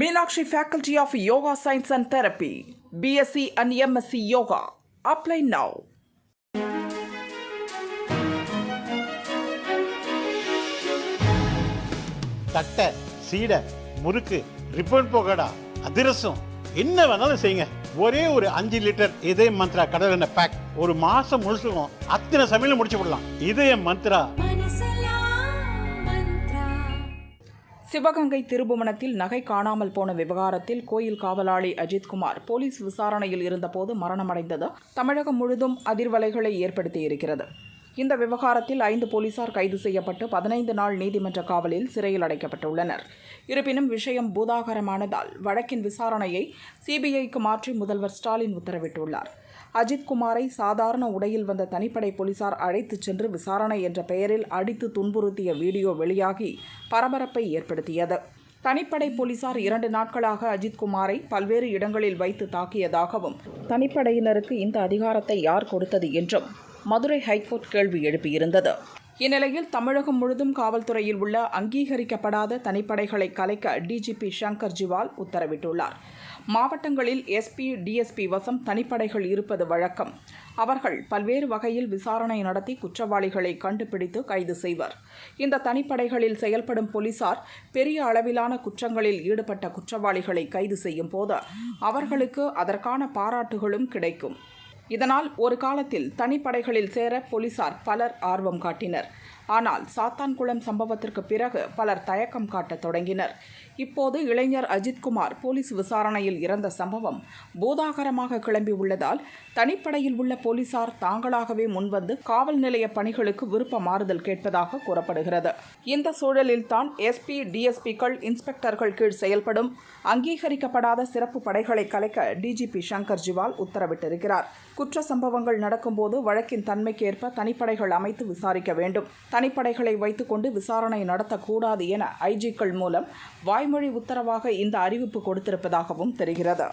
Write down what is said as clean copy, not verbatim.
Meenakshi Faculty of Yoga Science and Therapy, BSc and MSc Yoga. Apply now. தட்டை, சீடை, முறுக்கு, ribbon போகடா, அதிரசம் என்ன வேணாலும் செய்யுங்க. ஒரே ஒரு 5 லிட்டர் இதய மந்த்ரா கடல் எண்ணெய் பேக் ஒரு மாசம் முழுசுக்கும் அத்தனை சமையல முடிச்சு விடலாம். இதய மந்த்ரா. சிவகங்கை திருபுவனத்தில் நகை காணாமல் போன விவகாரத்தில் கோயில் காவலாளி அஜித்குமார் போலீஸ் விசாரணையில் இருந்தபோது மரணமடைந்தது தமிழகம் முழுதும் அதிர்வலைகளை ஏற்படுத்தியிருக்கிறது. இந்த விவகாரத்தில் 5 போலீசார் கைது செய்யப்பட்டு 15 நாள் நீதிமன்ற காவலில் சிறையில் அடைக்கப்பட்டுள்ளனர். இருப்பினும் விஷயம் பூதாகரமானதால் வழக்கின் விசாரணையை சிபிஐக்கு மாற்றி முதல்வர் ஸ்டாலின் உத்தரவிட்டுள்ளார். அஜித்குமாரை சாதாரண உடையில் வந்த தனிப்படை போலீசார் அழைத்துச் சென்று விசாரணை என்ற பெயரில் அடித்து துன்புறுத்திய வீடியோ வெளியாகி பரபரப்பை ஏற்படுத்தியது. தனிப்படை போலீசார் 2 நாட்களாக அஜித்குமாரை பல்வேறு இடங்களில் வைத்து தாக்கியதாகவும் தனிப்படையினருக்கு இந்த அதிகாரத்தை யார் கொடுத்தது என்றும் மதுரை ஹைகோர்ட் கேள்வி எழுப்பியிருந்தது. இந்நிலையில் தமிழகம் முழுதும் காவல்துறையில் உள்ள அங்கீகரிக்கப்படாத தனிப்படைகளை கலைக்க டிஜிபி சங்கர் ஜிவால் உத்தரவிட்டுள்ளார். மாவட்டங்களில் எஸ்பி, டிஎஸ்பி வசம் தனிப்படைகள் இருப்பது வழக்கம். அவர்கள் பல்வேறு வகையில் விசாரணை நடத்தி குற்றவாளிகளை கண்டுபிடித்து கைது செய்வர். இந்த தனிப்படைகளில் செயல்படும் போலீசார் பெரிய அளவிலான குற்றங்களில் ஈடுபட்ட குற்றவாளிகளை கைது செய்யும் போது அவர்களுக்கு அதற்கான பாராட்டுகளும் கிடைக்கும். இதனால் ஒரு காலத்தில் தனிப்படைகளில் சேர போலீசார் பலர் ஆர்வம் காட்டினர். ஆனால் சாத்தான்குளம் சம்பவத்திற்கு பிறகு பலர் தயக்கம் காட்டத் தொடங்கினர். இப்போது இளைஞர் அஜித்குமார் போலீஸ் விசாரணையில் இறந்த சம்பவம் பூதாகரமாக கிளம்பியுள்ளதால் தனிப்படையில் உள்ள போலீசார் தாங்களாகவே முன்வந்து காவல் நிலைய பணிகளுக்கு விருப்ப மாறுதல் கேட்பதாக கூறப்படுகிறது. இந்த சூழலில்தான் எஸ்பி, டிஎஸ்பிக்கள், இன்ஸ்பெக்டர்கள் கீழ் செயல்படும் அங்கீகரிக்கப்படாத சிறப்பு படைகளை கலைக்க டிஜிபி சங்கர் ஜிவால் உத்தரவிட்டிருக்கிறார். குற்ற சம்பவங்கள் நடக்கும்போது வழக்கின் தன்மைக்கேற்ப தனிப்படைகள் அமைத்து விசாரிக்க வேண்டும். தனிப்படைகளை வைத்துக்கொண்டு விசாரணை நடத்தக்கூடாது என ஐஜிக்கள் மூலம் வாய்மொழி உத்தரவாக இந்த அறிவிப்பு கொடுத்திருப்பதாகவும் தெரிகிறது.